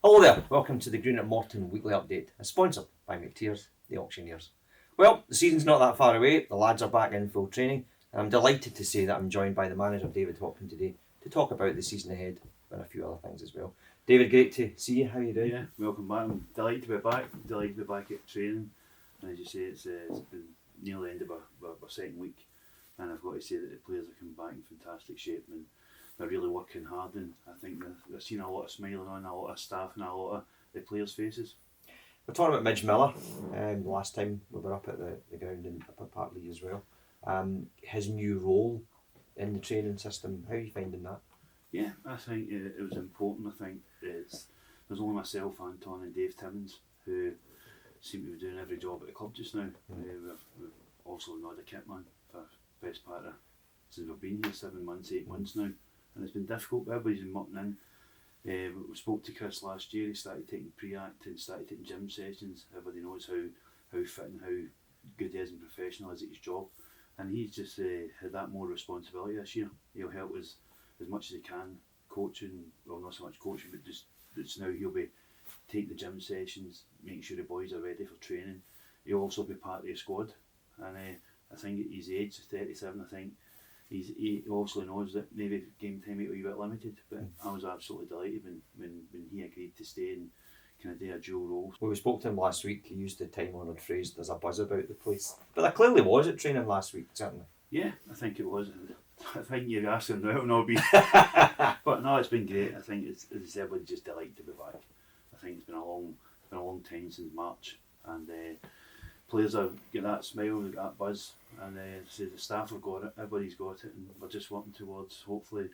Hello there, welcome to the Greenock Morton Weekly Update, sponsored by McTears, the auctioneers. Well, the season's not that far away, the lads are back in full training, and I'm delighted to say that I'm joined by the manager, David Hopkin, today to talk about the season ahead and a few other things as well. David, great to see you, how are you doing? Yeah, welcome back. I'm delighted to be back, delighted to be back at training. And as you say, it's been nearly the end of our second week, and I've got to say that the players are coming back in fantastic shape and they're really working hard, and I think they're seeing a lot of smiling on a lot of staff and a lot of the players' faces. We're talking about Midge Miller, last time we were up at the ground in up at Parkley as well. His new role in the training system, how are you finding that? Yeah, I think it was important. I think there's only myself, Anton and Dave Timmins who seem to be doing every job at the club just now. We've also not the kit man for best part of since we've been here 7 months, 8 months now, and it's been difficult. Everybody's been mucking in. We spoke to Chris last year. He started taking pre-act and started taking gym sessions. Everybody knows how fit and how good he is and professional is at his job, and he's just had that more responsibility this year. He'll help us as much as he can, coaching, well, not so much coaching, but just now he'll be taking the gym sessions, making sure the boys are ready for training. He'll also be part of the squad, and I think at his age, 37, I think he also knows that maybe game time might be a bit limited, but I was absolutely delighted when he agreed to stay and kind of do a dual role. When we spoke to him last week, he used the time-honoured phrase, there's a buzz about the place. But there clearly was at training last week, certainly. Yeah, I think it was. I think you're asking now, not be. But no, it's been great. I think it's everybody's just delighted to be back. I think it's been a long time since March, and players have got that smile, they've got that buzz, and so the staff have got it, everybody's got it, and we're just working towards hopefully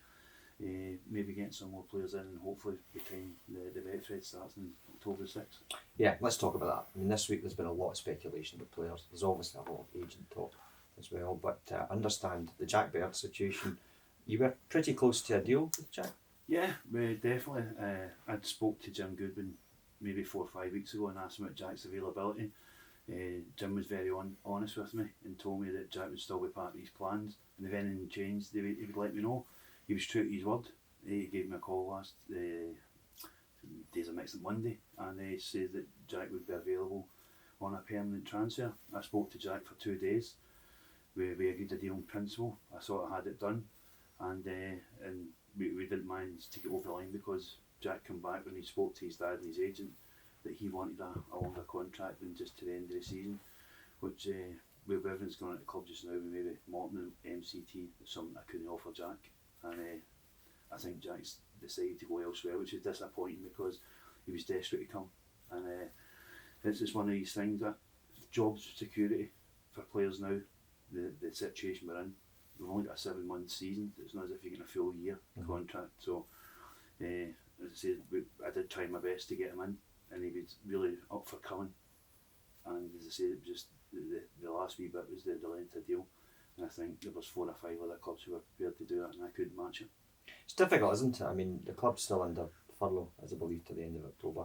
maybe getting some more players in, and hopefully the time the Betfred starts on October 6th. Yeah, let's talk about that. I mean, this week there's been a lot of speculation with players. There's obviously a lot of agent talk as well, but understand the Jack Baird situation. You were pretty close to a deal with Jack? Yeah, definitely. I'd spoke to Jim Goodwin maybe 4 or 5 weeks ago and asked him about Jack's availability. Jim was very honest with me and told me that Jack would still be part of his plans, and if anything changed he would let me know. He was true to his word. He gave me a call last days of next Monday, and he said that Jack would be available on a permanent transfer. I spoke to Jack for 2 days. We agreed a deal in principle. I sort of had it done, and we didn't manage to get over the line because Jack came back when he spoke to his dad and his agent that he wanted a longer contract than just to the end of the season, which with everything's going on at the club just now, with maybe Morton and MCT, is something I couldn't offer Jack, and I think Jack's decided to go elsewhere, which is disappointing because he was desperate to come, and it's just one of these things that job security for players now, the situation we're in, we've only got a 7-month season. It's not as if you're getting a full year contract, so as I said, I did try my best to get him in, and he was really up for coming, and as I said, it was just the last wee bit was the length of deal, and I think there was 4 or 5 other clubs who were prepared to do that, and I couldn't match it. It's difficult, isn't it? I mean, the club's still under furlough, as I believe, to the end of October.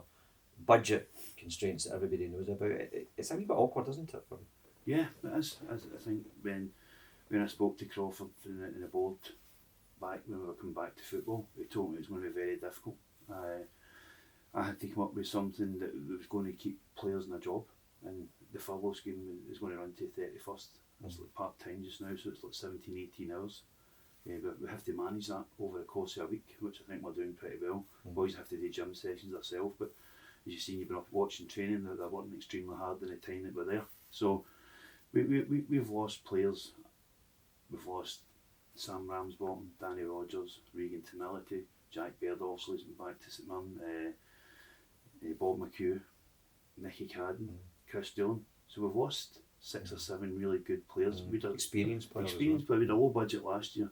Budget constraints that everybody knows about. It's a wee bit awkward, isn't it, for them? Yeah, it is. I think when I spoke to Crawford in the board back when we were coming back to football, they told me it was going to be very difficult. I had to come up with something that was going to keep players in a job, and the furlough scheme is going to run to 31st. It's like part time just now, so it's like 17, 18 hours. But we have to manage that over the course of a week, which I think we're doing pretty well. Boys have to do gym sessions themselves, but as you've seen, you've been up watching training, they're working extremely hard in the time that we're there. So we've lost players. We've lost Sam Ramsbottom, Danny Rogers, Regan Timility, Jack Baird also has been back to St Mirren, Bob McHugh, Nicky Cadden, Chris Dillon. So we've lost 6 or 7 really good players. We had Experienced players. We had a low budget last year,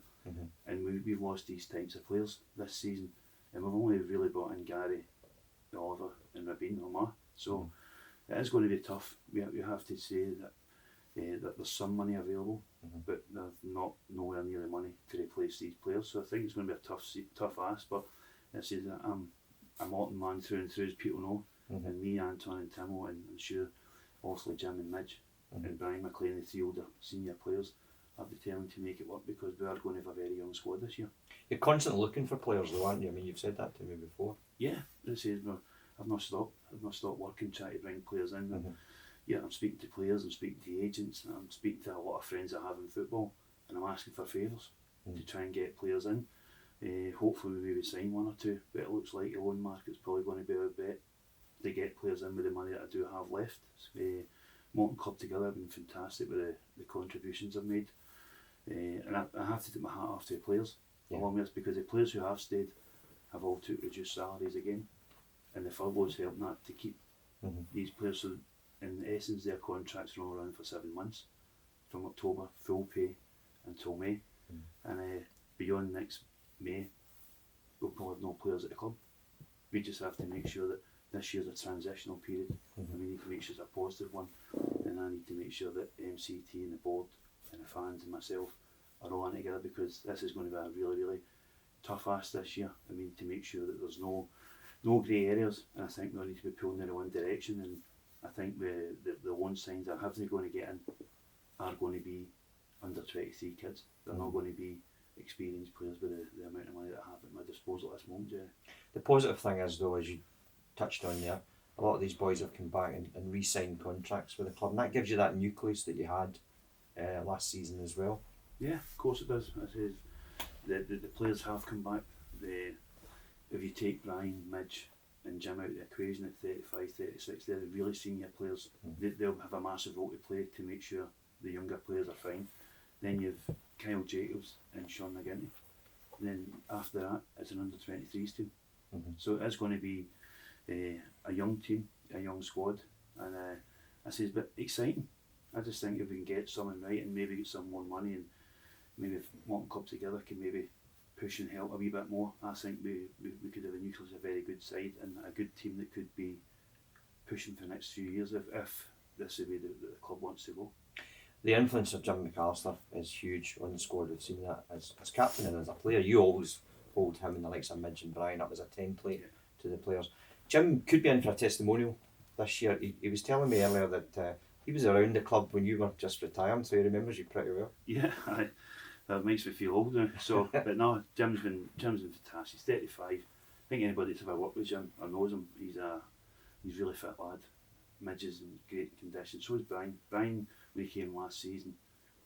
and we've lost these types of players this season, and we've only really brought in Gary, Oliver, and Rabin Omar. So it is going to be tough. We have to say that there's some money available, but there's nowhere near the money to replace these players. So I think it's going to be a tough ask. But I say that I'm a Morton man through and through, as people know, and me, Anton, and Timo, and I'm sure also Jim and Midge and Brian McLean, the 3 older senior players, are determined to make it work because we are going to have a very young squad this year. You're constantly looking for players, though, aren't you? I mean, you've said that to me before. Yeah, as I say, I've not stopped. I've not stopped working, trying to bring players in. Mm-hmm. Yeah, I'm speaking to players, I'm speaking to agents, I'm speaking to a lot of friends I have in football, and I'm asking for favours to try and get players in. Hopefully we maybe sign one or two, but it looks like the loan market's probably going to be our bet to get players in with the money that I do have left. Morton Club together have been fantastic with the contributions I've made. And I have to take my hat off to the players along with this, because the players who have stayed have all took reduced salaries again, and the furloughs helped that to keep these players. So in essence, their contracts are all around for 7 months, from October, full pay until May, and beyond next May, we'll probably have no players at the club. We just have to make sure that this year's a transitional period, and we need to make sure it's a positive one, and I need to make sure that MCT and the board and the fans and myself are all in together, because this is going to be a really, really tough ask this year, and we need to make sure that there's no grey areas, and I think we need to be pulling in the one direction. And I think the loan signs that I'm going to get in are going to be under 23 kids. They're not going to be experienced players with the amount of money that I have at my disposal at this moment, Gerry. The positive thing is, though, as you touched on there, a lot of these boys have come back and re-signed contracts with the club, and that gives you that nucleus that you had last season as well. Yeah, of course it does. I says the players have come back. If you take Brian, Midge and Jim out of the equation at 35, 36, they're the really senior players. They'll have a massive role to play to make sure the younger players are fine. Then you've Kyle Jacobs and Sean McGinty. And then after that, it's an under-23s team. So it's going to be a young team, a young squad, and I say it's a bit exciting. I just think if we can get someone right and maybe get some more money, and maybe if Morton Club together can maybe push and help a wee bit more, I think we could have a nucleus, a very good side and a good team that could be pushing for the next few years if this is the way the club wants to go. The influence of Jim McAllister is huge on the squad. We've seen that as captain and as a player. You always hold him and the likes of Midge and Brian up as a template to the players. Jim could be in for a testimonial this year. He was telling me earlier that he was around the club when you were just retiring, so he remembers you pretty well. Yeah, that makes me feel old now. So, but no, Jim's been fantastic. He's 35. I think anybody that's ever worked with Jim or knows him, he's really fit lad. Midge is in great condition. So is Brian. Brian, when he came last season,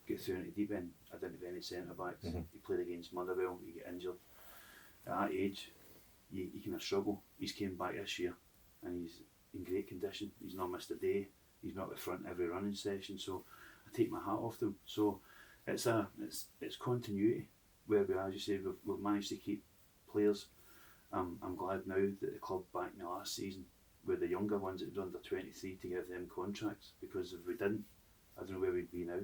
got thrown into the deep end. I didn't have any centre backs. He played against Motherwell. He got injured. At that age, you kind of struggle. He's came back this year, and he's in great condition. He's not missed a day. He's been up the front every running session. So I take my hat off to him. So it's continuity where we are. As you say, we've managed to keep players. I'm glad now that the club backed me last season with the younger ones that were under 23 to give them contracts, because if we didn't, I don't know where we'd be now.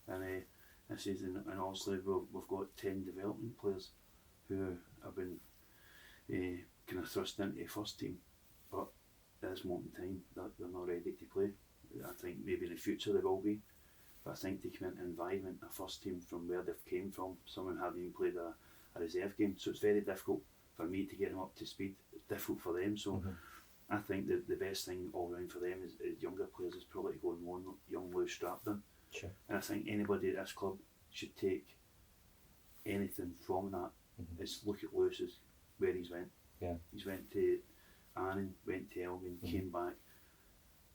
And this is, and obviously we've got 10 development players who have been kind of thrust into the first team, but at this moment in time they're not ready to play. I think maybe in the future they will be, but I think they come into an environment, a first team from where they've came from, some of them haven't even played a reserve game, so it's very difficult for me to get them up to speed. It's difficult for them, so I think that the best thing all round for them is younger players is probably to go and one young Lewis Strapton. Sure. And I think anybody at this club should take anything from that. Is look at Lewis's, where he's went. Yeah. He's went to Annan, went to Elgin, came back.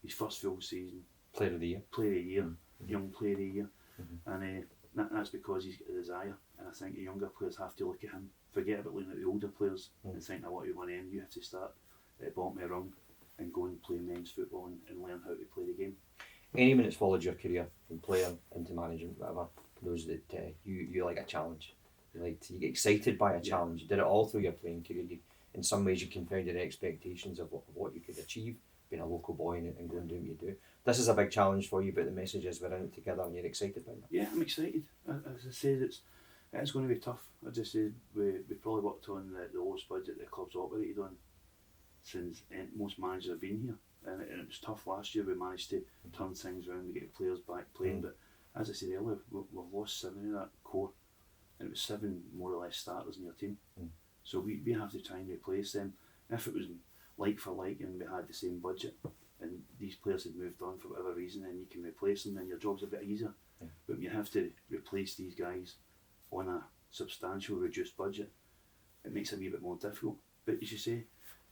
His first full season. Player of the year. Young player of the year. And that's because he's got a desire. And I think the younger players have to look at him, forget about looking at the older players and think, now what you want to end, you have to start at the bottom of the rung and go and play men's football and learn how to play the game. Anyone that's followed your career from player into management, whatever, knows that you like a challenge. You get excited by a challenge. You did it all through your playing career. In some ways you confounded expectations of what you could achieve, being a local boy and going and doing what you do. This is a big challenge for you, but the message is we're in it together and you're excited by that. Yeah, I'm excited. As I said, it's going to be tough. I just said we probably worked on the lowest budget the club's operated on since most managers have been here. And it was tough last year. We managed to turn things around, we get players back playing, but as I said earlier, we've lost 7 of that core, and it was 7 more or less starters in your team. So we have to try and replace them. If it was like for like and we had the same budget and these players had moved on for whatever reason, then you can replace them, then your job's a bit easier. But you have to replace these guys on a substantial reduced budget. It makes it a wee bit more difficult. But as you say,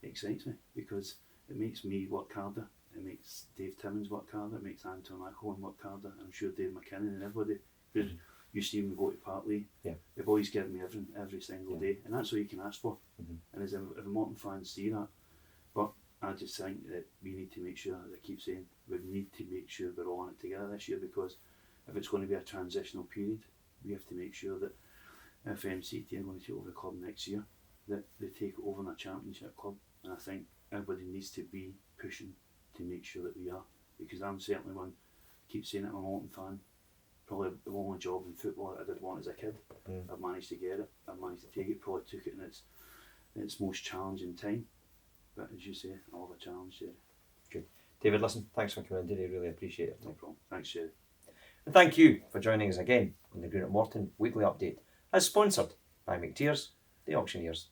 it excites me because it makes me work harder. It makes Dave Timmins work harder. It makes Anton McCowan work harder. I'm sure Dave McKinnon and everybody. Because you see him go to Partley. Yeah. They've always given me every single day, and that's all you can ask for. And as if Morton fans see that, but I just think that we need to make sure, as I keep saying, we need to make sure we're all on it together this year, because if it's going to be a transitional period, we have to make sure that if MCT are going to take over the club next year, that they take over in a championship club. And I think everybody needs to be pushing to make sure that we are, because I'm certainly one, I keep saying it, I'm a Morton fan. Probably the only job in football that I did want as a kid. I've managed to get it. I've managed to take it. Probably took it in its most challenging time. But as you say, I love a challenge, Gerry. Good. David, listen, thanks for coming in today. Really appreciate it. No problem. Thanks, Gerry. And thank you for joining us again on the Greenock Morton Weekly Update, as sponsored by McTears, the auctioneers.